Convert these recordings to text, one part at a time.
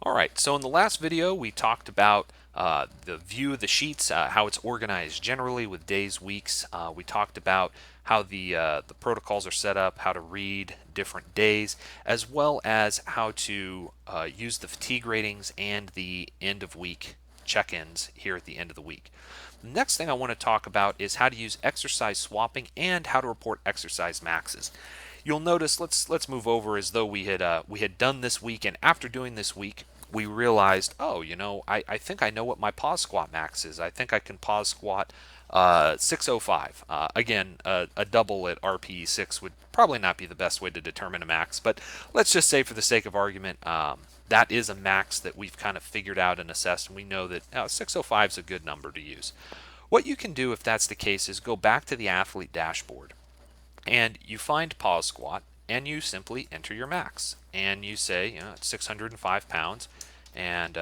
Alright, so in the last video we talked about the view of the sheets, how it's organized generally with days, weeks. We talked about how the protocols are set up, how to read different days, as well as how to use the fatigue ratings and the end of week check-ins here at the end of the week. The next thing I want to talk about is how to use exercise swapping and how to report exercise maxes. You'll notice, let's move over as though we had done this week, and after doing this week we realized, oh, I think I know what my pause squat max is. I think I can pause squat 605. Again, a double at RPE 6 would probably not be the best way to determine a max, but let's just say for the sake of argument, that is a max that we've kind of figured out and assessed, and we know that 605 is a good number to use. What you can do if that's the case is go back to the athlete dashboard and you find pause squat and you simply enter your max and you say, it's 605 pounds, and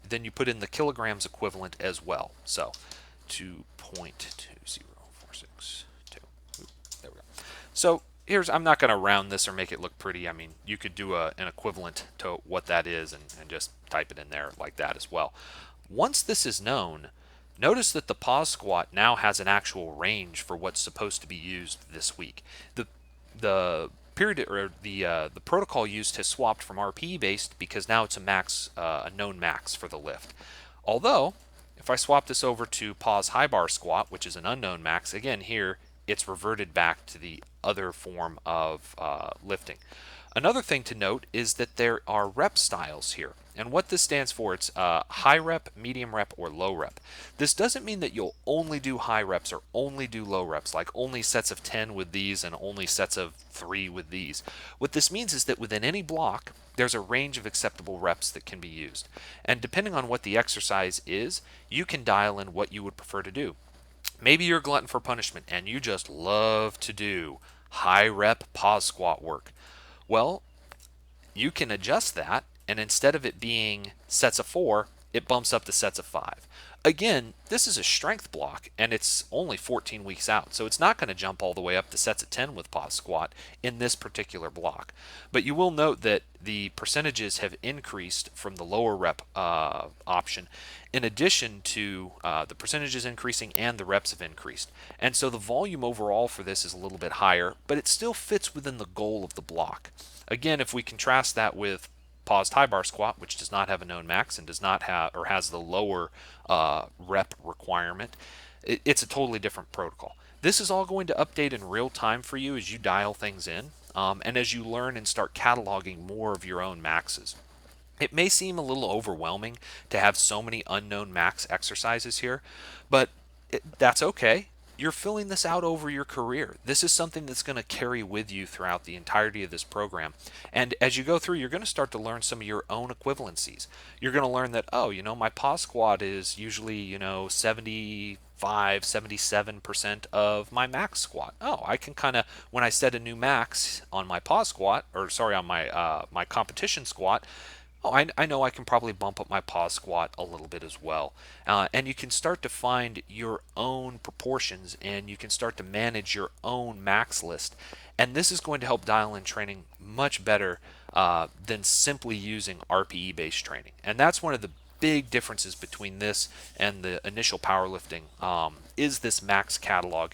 then you put in the kilograms equivalent as well. So 2.20462. There we go. So I'm not going to round this or make it look pretty. I mean, you could do an equivalent to what that is and just type it in there like that as well. Once this is known, notice that the pause squat now has an actual range for what's supposed to be used this week. The period or the protocol used has swapped from RPE based because now it's a known max for the lift. Although, if I swap this over to pause high bar squat, which is an unknown max, again here it's reverted back to the other form of lifting. Another thing to note is that there are rep styles here. And what this stands for, it's high rep, medium rep, or low rep. This doesn't mean that you'll only do high reps or only do low reps, like only sets of 10 with these and only sets of 3 with these. What this means is that within any block, there's a range of acceptable reps that can be used. And depending on what the exercise is, you can dial in what you would prefer to do. Maybe you're a glutton for punishment and you just love to do high rep pause squat work. Well, you can adjust that, and instead of it being sets of 4, it bumps up to sets of 5. Again, this is a strength block, and it's only 14 weeks out, so it's not going to jump all the way up to sets of 10 with pause squat in this particular block. But you will note that the percentages have increased from the lower rep option, in addition to the percentages increasing and the reps have increased. And so the volume overall for this is a little bit higher, but it still fits within the goal of the block. Again, if we contrast that with paused high bar squat, which does not have a known max and does not have or has the lower rep requirement, it's a totally different protocol. This is all going to update in real time for you as you dial things in and as you learn and start cataloging more of your own maxes. It may seem a little overwhelming to have so many unknown max exercises here, but that's okay. You're filling this out over your career. This is something that's going to carry with you throughout the entirety of this program. And as you go through, you're going to start to learn some of your own equivalencies. You're going to learn that, oh, my pause squat is usually, 75, 77% of my max squat. Oh, I can kind of, when I set a new max on my pause squat, or sorry, on my competition squat, oh, I know I can probably bump up my pause squat a little bit as well. And you can start to find your own proportions and you can start to manage your own max list. And this is going to help dial in training much better than simply using RPE based training. And that's one of the big differences between this and the initial powerlifting is this max catalog,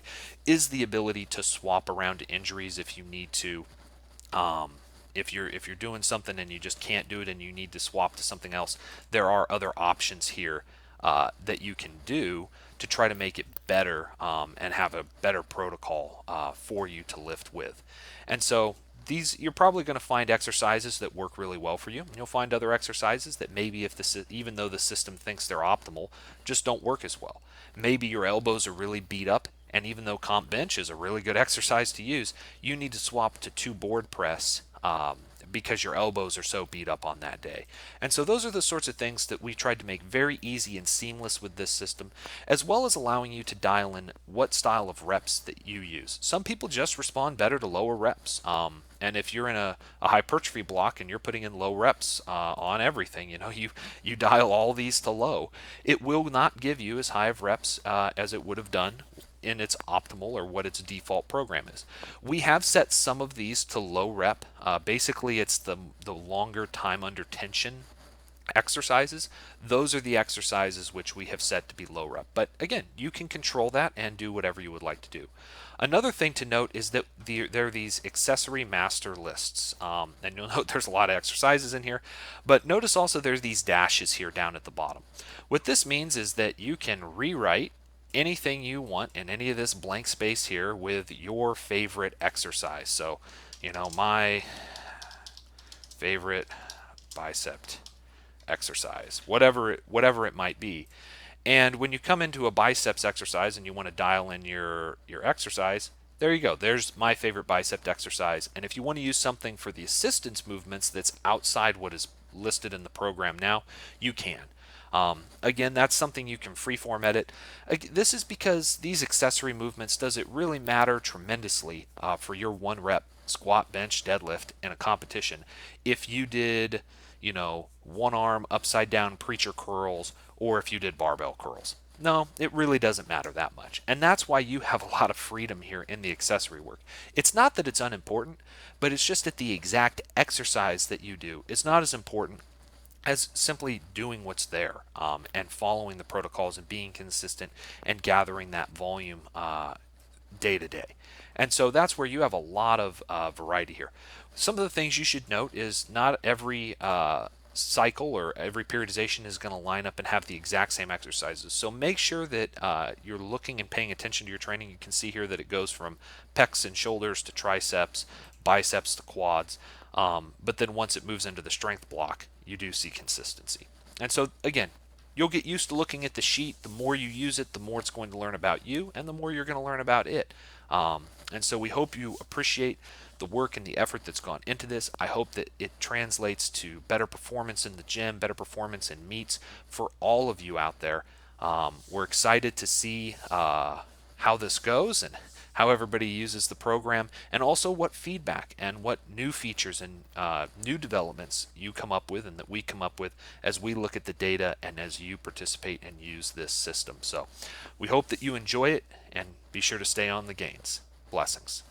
is the ability to swap around injuries if you need to. If you're doing something and you just can't do it and you need to swap to something else, there are other options here that you can do to try to make it better and have a better protocol for you to lift with. And so you're probably going to find exercises that work really well for you. And you'll find other exercises that maybe even though the system thinks they're optimal, just don't work as well. Maybe your elbows are really beat up, and even though comp bench is a really good exercise to use, you need to swap to 2 board press because your elbows are so beat up on that day. And so those are the sorts of things that we tried to make very easy and seamless with this system, as well as allowing you to dial in what style of reps that you use. Some people just respond better to lower reps. And if you're in a hypertrophy block and you're putting in low reps on everything, you dial all these to low, it will not give you as high of reps as it would have done in its optimal or what its default program is. We have set some of these to low rep. Basically, it's the longer time under tension exercises, those are the exercises which we have set to be low rep. But again, you can control that and do whatever you would like to do. Another thing to note is that there are these accessory master lists. And you'll note there's a lot of exercises in here, but notice also there's these dashes here down at the bottom. What this means is that you can rewrite anything you want in any of this blank space here with your favorite exercise. So, my favorite bicep exercise, whatever it might be. And when you come into a biceps exercise and you want to dial in your exercise, there you go. There's my favorite bicep exercise. And if you want to use something for the assistance movements that's outside what is listed in the program now, you can. Again, that's something you can freeform edit. This is because these accessory movements, does it really matter tremendously for your 1 rep squat, bench, deadlift in a competition if you did, one arm upside down preacher curls, or if you did barbell curls? No, it really doesn't matter that much. And that's why you have a lot of freedom here in the accessory work. It's not that it's unimportant, but it's just that the exact exercise that you do is not as important as simply doing what's there, and following the protocols and being consistent and gathering that volume day to day. And so that's where you have a lot of variety here. Some of the things you should note is not every cycle or every periodization is going to line up and have the exact same exercises. So make sure that you're looking and paying attention to your training. You can see here that it goes from pecs and shoulders to triceps, biceps to quads. But then once it moves into the strength block, you do see consistency. And so again, you'll get used to looking at the sheet. The more you use it, the more it's going to learn about you, and the more you're going to learn about it. And so we hope you appreciate the work and the effort that's gone into this. I hope that it translates to better performance in the gym, better performance in meets for all of you out there. We're excited to see how this goes and how everybody uses the program, and also what feedback and what new features and new developments you come up with and that we come up with as we look at the data and as you participate and use this system. So we hope that you enjoy it, and be sure to stay on the gains. Blessings.